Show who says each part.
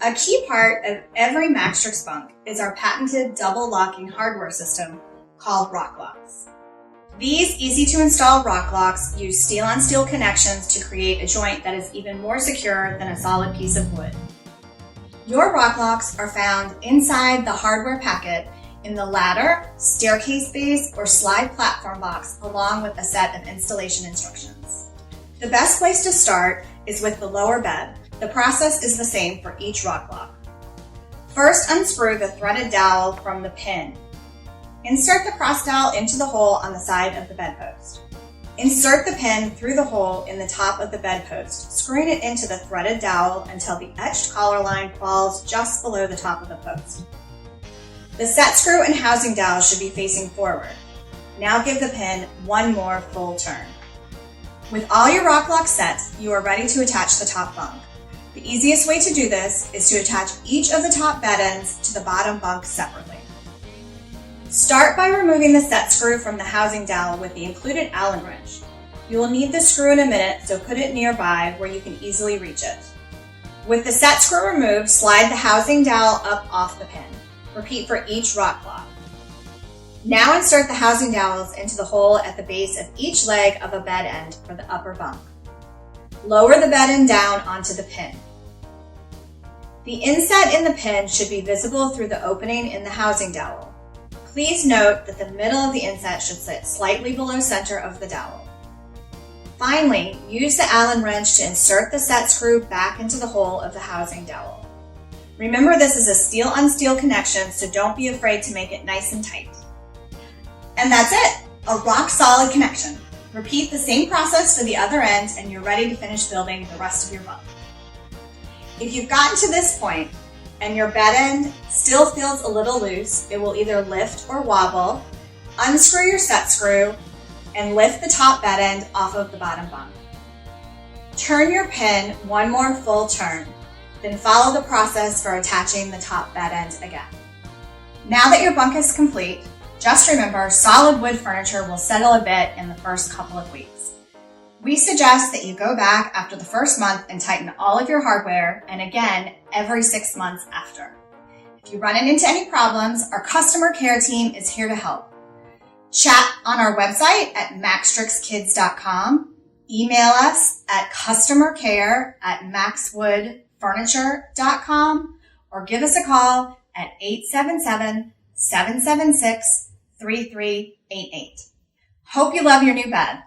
Speaker 1: A key part of every Maxtrix bunk is our patented double locking hardware system called rock locks. These easy-to-install rock locks use steel-on-steel connections to create a joint that is even more secure than a solid piece of wood. Your rock locks are found inside the hardware packet in the ladder, staircase base, or slide platform box, along with a set of installation instructions. The best place to start is with the lower bed. The process is the same for each rock lock. First, unscrew the threaded dowel from the pin. Insert the cross dowel into the hole on the side of the bedpost. Insert the pin through the hole in the top of the bedpost, screwing it into the threaded dowel until the etched collar line falls just below the top of the post. The set screw and housing dowel should be facing forward. Now give the pin one more full turn. With all your rock locks set, you are ready to attach the top bunk. The easiest way to do this is to attach each of the top bed ends to the bottom bunk separately. Start by removing the set screw from the housing dowel with the included Allen wrench. You will need the screw in a minute, so put it nearby where you can easily reach it. With the set screw removed, slide the housing dowel up off the pin. Repeat for each rock lock. Now insert the housing dowels into the hole at the base of each leg of a bed end for the upper bunk. Lower the bed end down onto the pin. The inset in the pin should be visible through the opening in the housing dowel. Please note that the middle of the inset should sit slightly below center of the dowel. Finally, use the Allen wrench to insert the set screw back into the hole of the housing dowel. Remember, this is a steel-on-steel connection, so don't be afraid to make it nice and tight. And that's it, a rock-solid connection. Repeat the same process for the other end and you're ready to finish building the rest of your bunk. If you've gotten to this point and your bed end still feels a little loose, it will either lift or wobble. Unscrew your set screw and lift the top bed end off of the bottom bunk. Turn your pin one more full turn, then follow the process for attaching the top bed end again. Now that your bunk is complete, just remember, solid wood furniture will settle a bit in the first couple of weeks. We suggest that you go back after the first month and tighten all of your hardware, and again, every 6 months after. If you run into any problems, our customer care team is here to help. Chat on our website at maxtrixkids.com, email us at customercare@maxwoodfurniture.com, or give us a call at 877-776-3388. Hope you love your new bed.